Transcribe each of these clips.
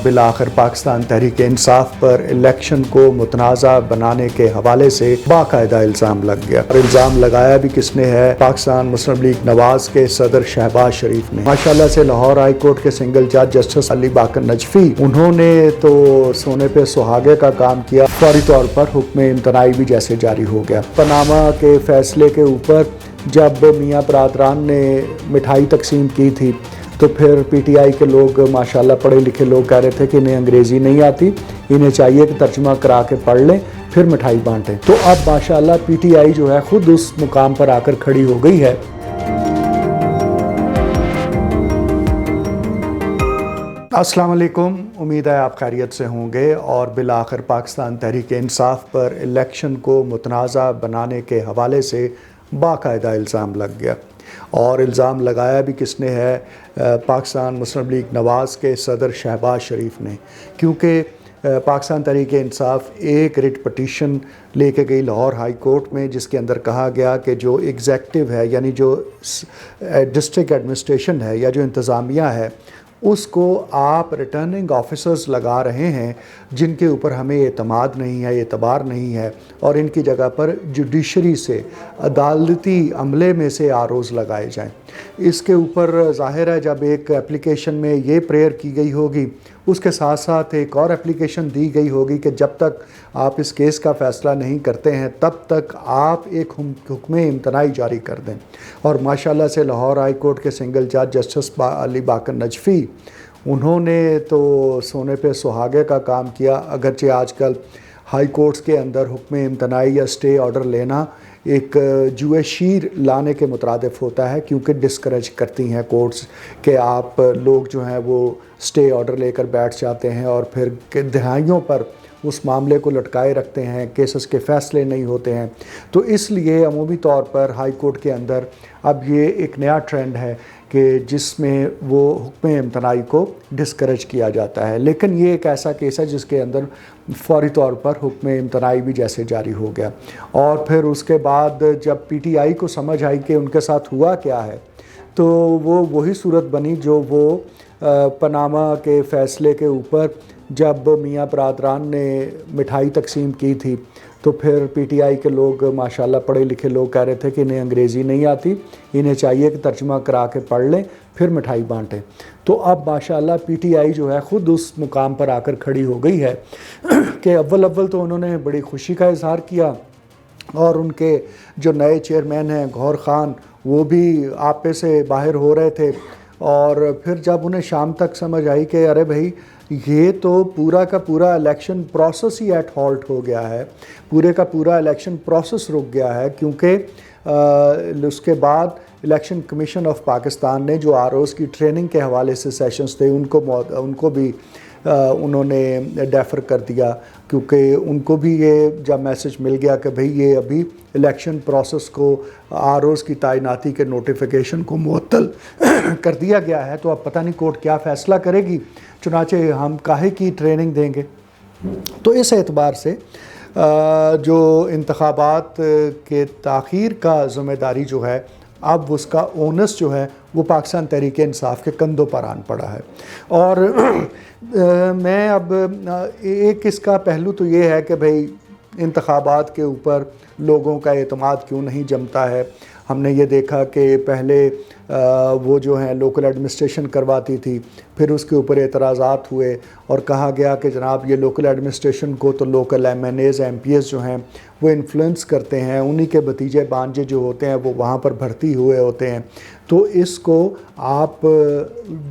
بالآخر پاکستان تحریک انصاف پر الیکشن کو متنازع بنانے کے حوالے سے باقاعدہ الزام لگ گیا، اور الزام لگایا بھی کس نے ہے؟ پاکستان مسلم لیگ نواز کے صدر شہباز شریف نے۔ ماشاءاللہ سے لاہور ہائی کورٹ کے سنگل جج جسٹس علی باقر نجفی، انہوں نے تو سونے پہ سہاگے کا کام کیا، فوری طور پر حکم امتناعی بھی جیسے جاری ہو گیا۔ پاناما کے فیصلے کے اوپر جب میاں برادران نے مٹھائی تقسیم کی تھی تو پھر پی ٹی آئی کے لوگ ماشاءاللہ پڑھے لکھے لوگ کہہ رہے تھے کہ انہیں انگریزی نہیں آتی، انہیں چاہیے کہ ترجمہ کرا کے پڑھ لیں پھر مٹھائی بانٹیں۔ تو اب ماشاءاللہ پی ٹی آئی جو ہے خود اس مقام پر آ کر کھڑی ہو گئی ہے۔ السلام علیکم، امید ہے آپ خیریت سے ہوں گے، اور بالآخر پاکستان تحریک انصاف پر الیکشن کو متنازع بنانے کے حوالے سے باقاعدہ الزام لگ گیا، اور الزام لگایا بھی کس نے ہے؟ پاکستان مسلم لیگ نواز کے صدر شہباز شریف نے، کیونکہ پاکستان تحریک انصاف ایک ریٹ پٹیشن لے کے گئی لاہور ہائی کورٹ میں، جس کے اندر کہا گیا کہ جو ایگزیکٹو ہے، یعنی جو ڈسٹرکٹ ایڈمنسٹریشن ہے یا جو انتظامیہ ہے، اس کو آپ ریٹرننگ آفیسرز لگا رہے ہیں جن کے اوپر ہمیں اعتماد نہیں ہے، اعتبار نہیں ہے، اور ان کی جگہ پر جوڈیشری سے، عدالتی عملے میں سے آروز لگائے جائیں۔ اس کے اوپر ظاہر ہے جب ایک اپلیکیشن میں یہ پریئر کی گئی ہوگی، اس کے ساتھ ساتھ ایک اور اپلیکیشن دی گئی ہوگی کہ جب تک آپ اس کیس کا فیصلہ نہیں کرتے ہیں تب تک آپ ایک حکم امتناعی جاری کر دیں۔ اور ماشاءاللہ سے لاہور ہائی کورٹ کے سنگل جج جسٹس علی باقر نجفی، انہوں نے تو سونے پہ سہاگے کا کام کیا، اگرچہ آج کل ہائی کورٹس کے اندر حکم امتناعی یا سٹے آرڈر لینا ایک جوئے شیر لانے کے مترادف ہوتا ہے، کیونکہ ڈسکریج کرتی ہیں کورٹس کہ آپ لوگ جو ہیں وہ سٹے آرڈر لے کر بیٹھ جاتے ہیں اور پھر دہائیوں پر اس معاملے کو لٹکائے رکھتے ہیں، کیسز کے فیصلے نہیں ہوتے ہیں۔ تو اس لیے عمومی طور پر ہائی کورٹ کے اندر اب یہ ایک نیا ٹرینڈ ہے کہ جس میں وہ حکم امتناعی کو ڈسکریج کیا جاتا ہے، لیکن یہ ایک ایسا کیس ہے جس کے اندر فوری طور پر حکم امتناعی بھی جیسے جاری ہو گیا، اور پھر اس کے بعد جب پی ٹی آئی کو سمجھ آئی کہ ان کے ساتھ ہوا کیا ہے، تو وہ وہی صورت بنی جو وہ پاناما کے فیصلے کے اوپر جب میاں برادران نے مٹھائی تقسیم کی تھی تو پھر پی ٹی آئی کے لوگ ماشاءاللہ پڑھے لکھے لوگ کہہ رہے تھے کہ انہیں انگریزی نہیں آتی، انہیں چاہیے کہ ترجمہ کرا کے پڑھ لیں پھر مٹھائی بانٹیں۔ تو اب ماشاءاللہ پی ٹی آئی جو ہے خود اس مقام پر آ کر کھڑی ہو گئی ہے کہ اول تو انہوں نے بڑی خوشی کا اظہار کیا، اور ان کے جو نئے چیئرمین ہیں گوہر خان، وہ بھی آپے سے باہر ہو رہے تھے، اور پھر جب انہیں شام تک سمجھ آئی کہ ارے بھائی یہ تو پورا کا پورا الیکشن پروسیس ہی ایٹ ہالٹ ہو گیا ہے، پورے کا پورا الیکشن پروسیس رک گیا ہے، کیونکہ اس کے بعد الیکشن کمیشن آف پاکستان نے جو آر اوز کی ٹریننگ کے حوالے سے سیشنز تھے ان کو بھی انہوں نے ڈیفر کر دیا، کیونکہ ان کو بھی یہ جب میسج مل گیا کہ بھئی یہ ابھی الیکشن پروسیس کو آر اوز کی تعیناتی کے نوٹیفیکیشن کو معطل کر دیا گیا ہے، تو اب پتہ نہیں کورٹ کیا فیصلہ کرے گی، چنانچہ ہم کاہے کی ٹریننگ دیں گے۔ تو اس اعتبار سے جو انتخابات کے تاخیر کا ذمہ داری جو ہے، اب اس کا اونس جو ہے وہ پاکستان تحریک انصاف کے کندھوں پر آن پڑا ہے۔ اور میں اب ایک اس کا پہلو تو یہ ہے کہ بھئی انتخابات کے اوپر لوگوں کا اعتماد کیوں نہیں جمتا ہے۔ ہم نے یہ دیکھا کہ پہلے وہ جو ہیں لوکل ایڈمنسٹریشن کرواتی تھی، پھر اس کے اوپر اعتراضات ہوئے اور کہا گیا کہ جناب یہ لوکل ایڈمنسٹریشن کو تو local M N As M P As جو ہیں وہ انفلوئنس کرتے ہیں، انہی کے بھتیجے بانجے جو ہوتے ہیں وہ وہاں پر بھرتی ہوئے ہوتے ہیں، تو اس کو آپ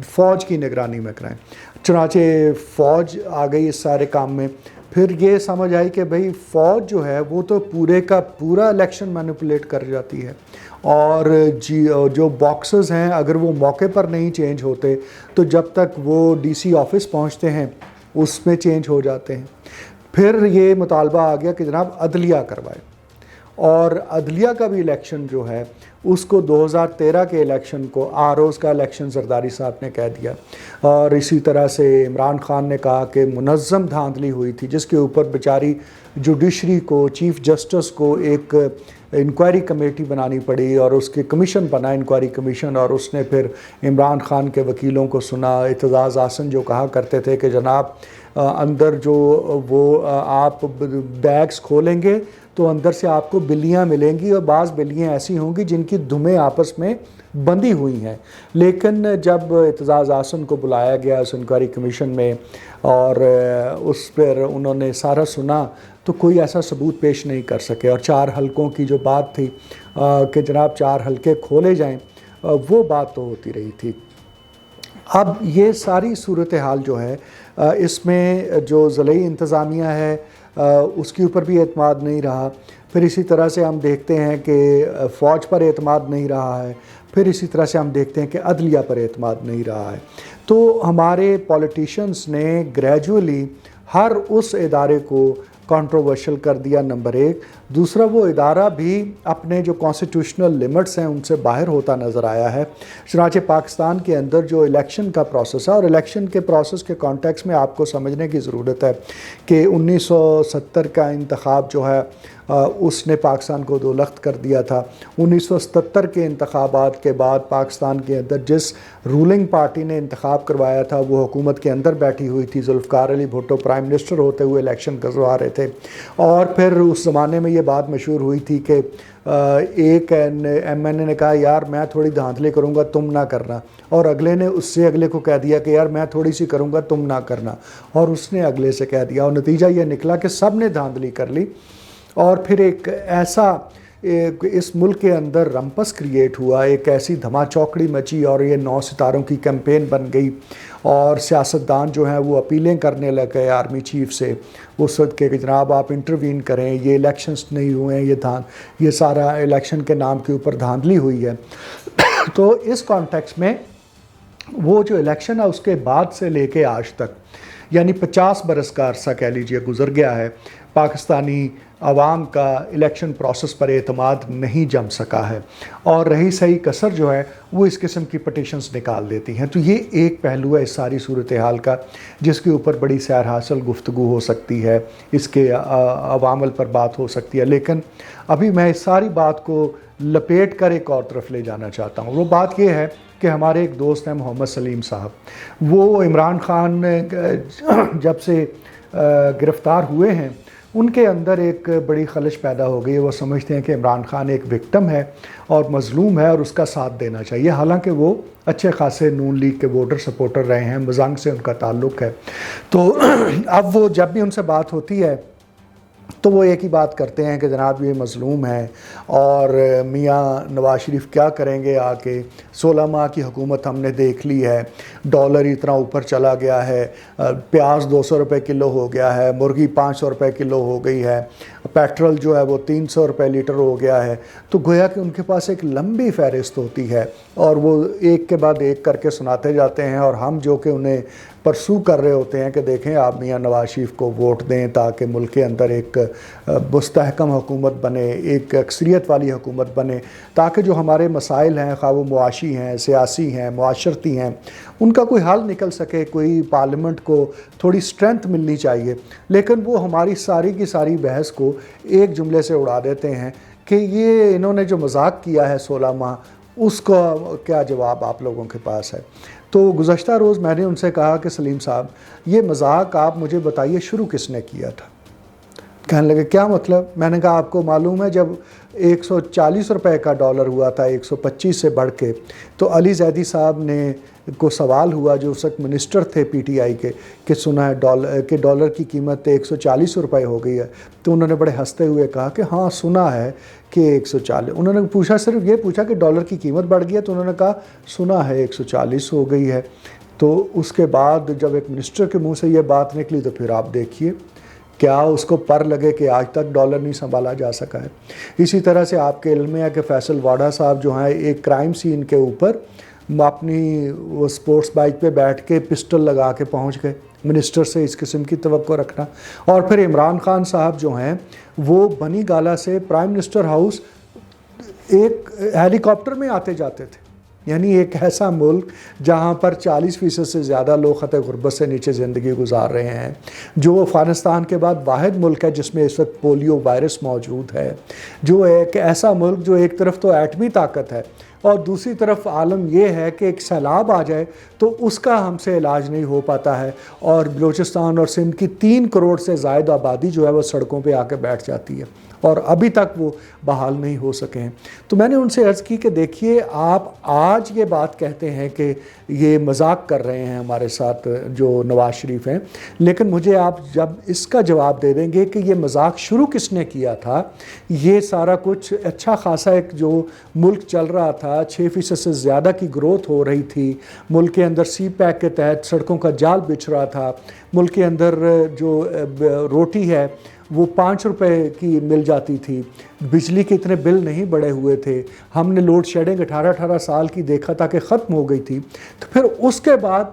فوج کی نگرانی میں کرائیں۔ چنانچہ فوج آ گئی اس سارے کام میں۔ پھر یہ سمجھ آئی کہ بھئی فوج جو ہے وہ تو پورے کا پورا الیکشن مینیپولیٹ کر جاتی ہے، اور جو باکسز ہیں اگر وہ موقع پر نہیں چینج ہوتے تو جب تک وہ ڈی سی آفس پہنچتے ہیں اس میں چینج ہو جاتے ہیں۔ پھر یہ مطالبہ آ گیا کہ جناب عدلیہ کروائے، اور عدلیہ کا بھی الیکشن جو ہے اس کو 2013 کے الیکشن کو آروز کا الیکشن زرداری صاحب نے کہہ دیا، اور اسی طرح سے عمران خان نے کہا کہ منظم دھاندلی ہوئی تھی، جس کے اوپر بیچاری جوڈیشری کو، چیف جسٹس کو ایک انکوائری کمیٹی بنانی پڑی، اور اس کے کمیشن بنا، انکوائری کمیشن، اور اس نے پھر عمران خان کے وکیلوں کو سنا۔ اعتزاز احسن جو کہا کرتے تھے کہ جناب اندر جو وہ آپ بیگز کھولیں گے تو اندر سے آپ کو بلیاں ملیں گی، اور بعض بلیاں ایسی ہوں گی جن کی دمیں آپس میں بندھی ہوئی ہیں۔ لیکن جب اعتزاز احسن کو بلایا گیا اس انکوائری کمیشن میں اور اس پر انہوں نے سارا سنا تو کوئی ایسا ثبوت پیش نہیں کر سکے، اور 4 حلقوں کی جو بات تھی کہ جناب 4 حلقے کھولے جائیں، وہ بات تو ہوتی رہی تھی۔ اب یہ ساری صورتحال جو ہے اس میں جو ضلعی انتظامیہ ہے اس کے اوپر بھی اعتماد نہیں رہا، پھر اسی طرح سے ہم دیکھتے ہیں کہ فوج پر اعتماد نہیں رہا ہے، پھر اسی طرح سے ہم دیکھتے ہیں کہ عدلیہ پر اعتماد نہیں رہا ہے۔ تو ہمارے پولیٹیشنز نے گریجولی ہر اس ادارے کو کنٹروورشل کر دیا، نمبر 1۔ دوسرا، وہ ادارہ بھی اپنے جو کانسٹیٹیوشنل لمٹس ہیں ان سے باہر ہوتا نظر آیا ہے۔ چنانچہ پاکستان کے اندر جو الیکشن کا پروسیس ہے، اور الیکشن کے پروسیس کے کانٹیکس میں آپ کو سمجھنے کی ضرورت ہے کہ 1970 کا انتخاب جو ہے اس نے پاکستان کو دولخت کر دیا تھا۔ 1977 کے انتخابات کے بعد پاکستان کے اندر جس رولنگ پارٹی نے انتخاب کروایا تھا وہ حکومت کے اندر بیٹھی ہوئی تھی، ذوالفقار علی بھٹو پرائم منسٹر ہوتے ہوئے الیکشن کروا رہے تھے، اور پھر اس زمانے میں یہ بات مشہور ہوئی تھی کہ ایک ایم این اے نے کہا یار میں تھوڑی دھاندلی کروں گا تم نہ کرنا، اور اگلے نے اس سے اگلے کو کہہ دیا کہ یار میں تھوڑی سی کروں گا تم نہ کرنا، اور اس نے اگلے سے کہہ دیا، اور نتیجہ یہ نکلا کہ سب نے دھاندلی کر لی، اور پھر ایک ایسا اس ملک کے اندر رمپس کریٹ ہوا، ایک ایسی دھما چوکڑی مچی، اور یہ 9 ستاروں کی کیمپین بن گئی، اور سیاستدان جو ہیں وہ اپیلیں کرنے لگ گئے آرمی چیف سے اس وقت کہ جناب آپ انٹروین کریں، یہ الیکشنز نہیں ہوئے ہیں، یہ سارا الیکشن کے نام کے اوپر دھاندلی ہوئی ہے۔ تو اس کانٹیکس میں وہ جو الیکشن ہے اس کے بعد سے لے کے آج تک، یعنی 50 برس کا عرصہ کہہ لیجئے گزر گیا ہے، پاکستانی عوام کا الیکشن پروسیس پر اعتماد نہیں جم سکا ہے، اور رہی صحیح کسر جو ہے وہ اس قسم کی پٹیشنز نکال دیتی ہیں۔ تو یہ ایک پہلو ہے اس ساری صورتحال کا جس کے اوپر بڑی سیر حاصل گفتگو ہو سکتی ہے، اس کے عوامل پر بات ہو سکتی ہے، لیکن ابھی میں اس ساری بات کو لپیٹ کر ایک اور طرف لے جانا چاہتا ہوں۔ وہ بات یہ ہے کہ ہمارے ایک دوست ہیں محمد سلیم صاحب، وہ عمران خان جب سے گرفتار ہوئے ہیں ان کے اندر ایک بڑی خلش پیدا ہو گئی، وہ سمجھتے ہیں کہ عمران خان ایک وکٹم ہے اور مظلوم ہے اور اس کا ساتھ دینا چاہیے، حالانکہ وہ اچھے خاصے نون لیگ کے ووٹر سپورٹر رہے ہیں، مزنگ سے ان کا تعلق ہے۔ تو اب وہ جب بھی ان سے بات ہوتی ہے تو وہ ایک ہی بات کرتے ہیں کہ جناب یہ مظلوم ہے، اور میاں نواز شریف کیا کریں گے آ کے، 16 ماہ کی حکومت ہم نے دیکھ لی ہے، ڈالر اتنا اوپر چلا گیا ہے، پیاز 200 روپے کلو ہو گیا ہے، مرغی 500 روپے کلو ہو گئی ہے، پیٹرول جو ہے وہ 300 روپے لیٹر ہو گیا ہے۔ تو گویا کہ ان کے پاس ایک لمبی فہرست ہوتی ہے اور وہ ایک کے بعد ایک کر کے سناتے جاتے ہیں، اور ہم جو کہ انہیں پرسو کر رہے ہوتے ہیں کہ دیکھیں آپ میاں نواز شریف کو ووٹ دیں تاکہ ملک کے اندر ایک مستحکم حکومت بنے، ایک اکثریت والی حکومت بنے، تاکہ جو ہمارے مسائل ہیں، خواہ وہ معاشی ہیں، سیاسی ہیں، معاشرتی ہیں، ان کا کوئی حل نکل سکے، کوئی پارلیمنٹ کو تھوڑی سٹرینتھ ملنی چاہیے۔ لیکن وہ ہماری ساری کی ساری بحث کو ایک جملے سے اڑا دیتے ہیں کہ یہ انہوں نے جو مذاق کیا ہے 16 ماہ، اس کا کیا جواب آپ لوگوں کے پاس ہے۔ تو گزشتہ روز میں نے ان سے کہا کہ سلیم صاحب یہ مذاق آپ مجھے بتائیے شروع کس نے کیا تھا؟ کہنے لگے کیا مطلب؟ میں نے کہا آپ کو معلوم ہے جب 140 روپے کا ڈالر ہوا تھا 125 سے بڑھ کے، تو علی زیدی صاحب نے کو سوال ہوا جو اس وقت منسٹر تھے پی ٹی آئی کے کہ سنا ہے کہ ڈالر کی قیمت 140 روپے ہو گئی ہے، تو انہوں نے بڑے ہنستے ہوئے کہا کہ ہاں سنا ہے کہ 140۔ انہوں نے پوچھا، صرف یہ پوچھا کہ ڈالر کی قیمت بڑھ گئی ہے، تو انہوں نے کہا سنا ہے 140 ہو گئی ہے۔ تو اس کے بعد جب ایک منسٹر کے منہ سے یہ بات نکلی تو پھر آپ دیکھیے کیا اس کو پر لگے کہ آج تک ڈالر نہیں سنبھالا جا سکا ہے۔ اسی طرح سے آپ کے علم میں ہے کہ فیصل واڈا صاحب جو ہیں ایک کرائم سین کے اوپر اپنی وہ سپورٹس بائک پہ بیٹھ کے پسٹل لگا کے پہنچ گئے، منسٹر سے اس قسم کی توقع رکھنا۔ اور پھر عمران خان صاحب جو ہیں وہ بنی گالا سے پرائم منسٹر ہاؤس ایک ہیلی کاپٹر میں آتے جاتے تھے، یعنی ایک ایسا ملک جہاں پر 40% سے زیادہ لوگ خطۂ غربت سے نیچے زندگی گزار رہے ہیں، جو افغانستان کے بعد واحد ملک ہے جس میں اس وقت پولیو وائرس موجود ہے، جو ایک ایسا ملک جو ایک طرف تو ایٹمی طاقت ہے اور دوسری طرف عالم یہ ہے کہ ایک سیلاب آ جائے تو اس کا ہم سے علاج نہیں ہو پاتا ہے، اور بلوچستان اور سندھ کی 3 کروڑ سے زائد آبادی جو ہے وہ سڑکوں پہ آ کے بیٹھ جاتی ہے اور ابھی تک وہ بحال نہیں ہو سکے ہیں۔ تو میں نے ان سے عرض کی کہ دیکھیے آپ آج یہ بات کہتے ہیں کہ یہ مذاق کر رہے ہیں ہمارے ساتھ جو نواز شریف ہیں، لیکن مجھے آپ جب اس کا جواب دے دیں گے کہ یہ مذاق شروع کس نے کیا تھا، یہ سارا کچھ اچھا خاصا ایک جو ملک چل رہا تھا، 6% سے زیادہ کی گروتھ ہو رہی تھی، ملک کے اندر سی پیک کے تحت سڑکوں کا جال بچھ رہا تھا، ملک کے اندر جو روٹی ہے وہ 5 روپے کی مل جاتی تھی، بجلی کے اتنے بل نہیں بڑھے ہوئے تھے، ہم نے لوڈ شیڈنگ 18 سال کی دیکھا تھا کہ ختم ہو گئی تھی، تو پھر اس کے بعد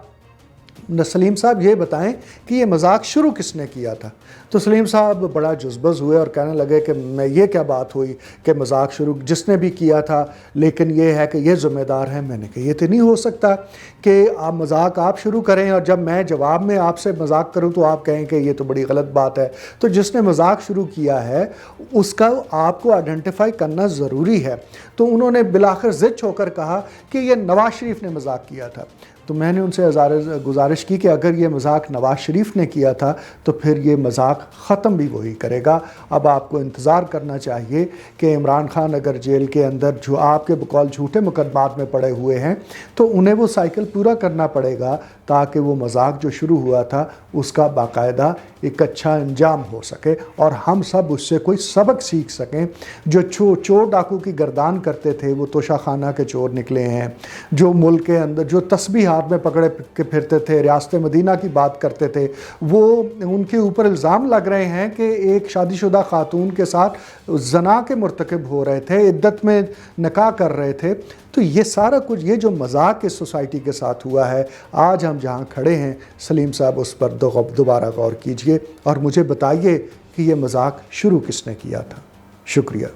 سلیم صاحب یہ بتائیں کہ یہ مذاق شروع کس نے کیا تھا؟ تو سلیم صاحب بڑا جذبز ہوئے اور کہنے لگے کہ میں یہ کیا بات ہوئی کہ مذاق شروع جس نے بھی کیا تھا، لیکن یہ ہے کہ یہ ذمہ دار ہے۔ میں نے کہا یہ تو نہیں ہو سکتا کہ آپ مذاق آپ شروع کریں اور جب میں جواب میں آپ سے مذاق کروں تو آپ کہیں کہ یہ تو بڑی غلط بات ہے۔ تو جس نے مذاق شروع کیا ہے اس کا آپ کو آئیڈینٹیفائی کرنا ضروری ہے۔ تو انہوں نے بالآخر ضد ہو کر کہا کہ یہ نواز شریف نے مذاق کیا تھا۔ تو میں نے ان سے گزارش کی کہ اگر یہ مذاق نواز شریف نے کیا تھا تو پھر یہ مذاق ختم بھی وہی کرے گا۔ اب آپ کو انتظار کرنا چاہیے کہ عمران خان اگر جیل کے اندر جو آپ کے بقول جھوٹے مقدمات میں پڑے ہوئے ہیں تو انہیں وہ سائیکل پورا کرنا پڑے گا تاکہ وہ مذاق جو شروع ہوا تھا اس کا باقاعدہ ایک اچھا انجام ہو سکے اور ہم سب اس سے کوئی سبق سیکھ سکیں۔ جو چور ڈاکو کی گردان کرتے تھے وہ توشہ خانہ کے چور نکلے ہیں، جو ملک کے اندر جو تسبیح ہاتھ میں پکڑے کے پھرتے تھے، ریاست مدینہ کی بات کرتے تھے، وہ ان کے اوپر الزام لگ رہے ہیں کہ ایک شادی شدہ خاتون کے ساتھ زنا کے مرتکب ہو رہے تھے، عدت میں نکاح کر رہے تھے۔ تو یہ سارا کچھ یہ جو مذاق اس سوسائٹی کے ساتھ ہوا ہے، آج ہم جہاں کھڑے ہیں سلیم صاحب اس پر دوبارہ غور کیجئے اور مجھے بتائیے کہ یہ مذاق شروع کس نے کیا تھا۔ شکریہ۔